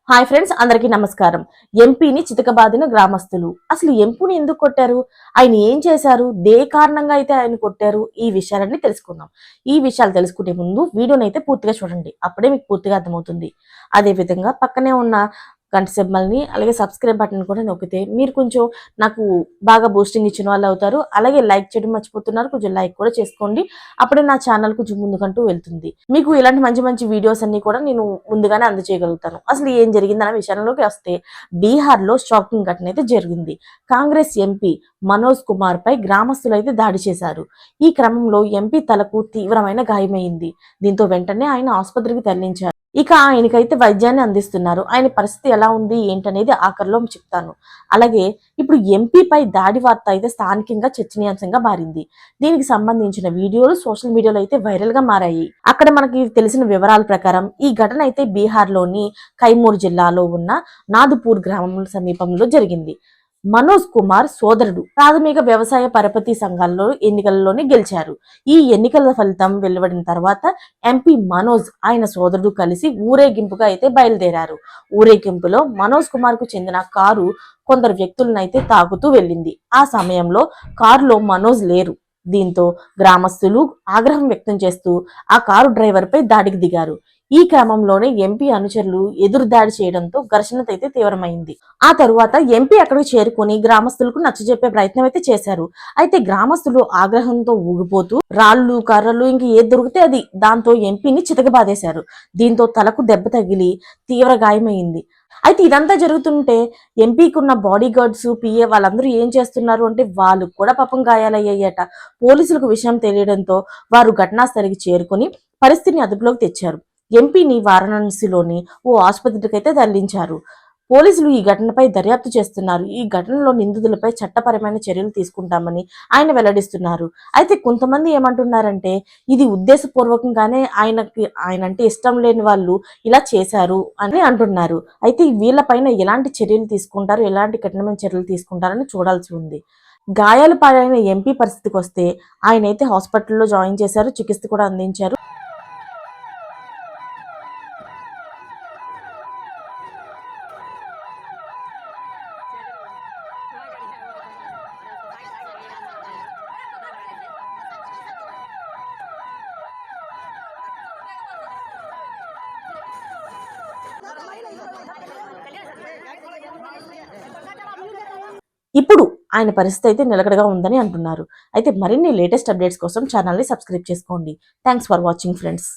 Hi friends, అందరికీ నమస్కారం. ఎంపీని చితకబాదిన గ్రామస్తులు. అసలు ఎంపీని ఎందుకు కొట్టారు? ఆయన ఏం చేశారు? కారణంగా అయితే ఆయన కొట్టారు? ఈ విషయాలన్నీ తెలుసుకుందాం. ఈ విషయాలు తెలుసుకునే ముందు వీడియోనైతే పూర్తిగా చూడండి. అప్పుడే మీకు పూర్తిగా అర్థమవుతుంది. అదే విధంగా పక్కనే ఉన్న గంట సింబల్ని అలాగే సబ్స్క్రైబ్ బటన్ కూడా నొక్కితే మీరు కొంచెం నాకు బాగా బూస్టింగ్ ఇచ్చిన వాళ్ళు అవుతారు. అలాగే లైక్ చేయడం మర్చిపోతున్నారు, కొంచెం లైక్ కూడా చేసుకోండి. అప్పుడే నా ఛానల్ కొంచెం ముందుకంటూ వెళ్తుంది. మీకు ఇలాంటి మంచి మంచి వీడియోస్ అన్ని కూడా నేను ముందుగానే అందజేయగలుగుతాను. అసలు ఏం జరిగిందన్న విషయంలోకి వస్తే, బీహార్లో షాకింగ్ ఘటన అయితే జరిగింది. కాంగ్రెస్ ఎంపీ మనోజ్ కుమార్ పై గ్రామస్తులు అయితే దాడి చేశారు. ఈ క్రమంలో ఎంపీ తలకు తీవ్రమైన గాయమైంది. దీంతో వెంటనే ఆయన ఆసుపత్రికి తరలించారు. ఇక ఆయనకైతే వైద్యాన్ని అందిస్తున్నారు. ఆయన పరిస్థితి ఎలా ఉంది ఏంటనేది ఆఖరిలో చెప్తాను. అలాగే ఇప్పుడు ఎంపీపై దాడి వార్త అయితే స్థానికంగా చర్చనీయాంశంగా మారింది. దీనికి సంబంధించిన వీడియోలు సోషల్ మీడియాలో అయితే వైరల్ గా మారాయి. అక్కడ మనకి తెలిసిన వివరాల ప్రకారం ఈ ఘటన అయితే బీహార్లోని కైమూర్ జిల్లాలో ఉన్న నాదుపూర్ గ్రామం సమీపంలో జరిగింది. మనోజ్ కుమార్ సోదరుడు ప్రాథమిక వ్యవసాయ పరపతి సంఘాల్లో ఎన్నికల్లోనే గెలిచారు. ఈ ఎన్నికల ఫలితం వెలువడిన తర్వాత ఎంపీ మనోజ్ ఆయన సోదరుడు కలిసి ఊరేగింపుగా అయితే బయలుదేరారు. ఊరేగింపులో మనోజ్ కుమార్ కు చెందిన కారు కొందరు వ్యక్తులను అయితే తాకుతూ వెళ్ళింది. ఆ సమయంలో కారులో మనోజ్ లేరు. దీంతో గ్రామస్తులు ఆగ్రహం వ్యక్తం చేస్తూ ఆ కారు డ్రైవర్ పై దాడికి దిగారు. ఈ క్రమంలోనే ఎంపీ అనుచరులు ఎదురు దాడి చేయడంతో ఘర్షణ అయితే తీవ్రమైంది. ఆ తరువాత ఎంపీ అక్కడికి చేరుకుని గ్రామస్తులకు నచ్చజెప్పే ప్రయత్నం అయితే చేశారు. అయితే గ్రామస్తులు ఆగ్రహంతో ఊగిపోతూ రాళ్లు కర్రలు ఇంక ఏది దొరికితే అది దాంతో ఎంపీని చితకబాదేశారు. దీంతో తలకు దెబ్బ తగిలి తీవ్ర గాయమైంది. అయితే ఇదంతా జరుగుతుంటే ఎంపీకి ఉన్న బాడీ గార్డ్స్ పిఏ వాళ్ళందరూ ఏం చేస్తున్నారు అంటే వాళ్ళు కూడా పాపం గాయాలయ్యాయట. పోలీసులకు విషయం తెలియడంతో వారు ఘటనా స్థలికి చేరుకుని పరిస్థితిని అదుపులోకి తెచ్చారు. ఎంపీని వారణాసిలోని ఓ ఆసుపత్రికి అయితే తరలించారు. పోలీసులు ఈ ఘటనపై దర్యాప్తు చేస్తున్నారు. ఈ ఘటనలో నిందితులపై చట్టపరమైన చర్యలు తీసుకుంటామని ఆయన వెల్లడిస్తున్నారు. అయితే కొంతమంది ఏమంటున్నారంటే ఇది ఉద్దేశపూర్వకంగానే ఆయనంటే ఇష్టం లేని వాళ్ళు ఇలా చేశారు అని అంటున్నారు. అయితే వీళ్ళపైన ఎలాంటి చర్యలు తీసుకుంటారు, ఎలాంటి కఠినమైన చర్యలు తీసుకుంటారని చూడాల్సి ఉంది. గాయాలు పాలైన ఎంపీ పరిస్థితికి వస్తే ఆయనైతే హాస్పిటల్లో జాయిన్ చేశారు, చికిత్స కూడా అందించారు. ఇప్పుడు ఆయన పరిస్థితి అయితే నిలకడగా ఉందని అంటున్నారు. అయితే మరిన్ని లేటెస్ట్ అప్డేట్స్ కోసం ఛానల్ని సబ్స్క్రైబ్ చేసుకోండి. Thanks for watching friends.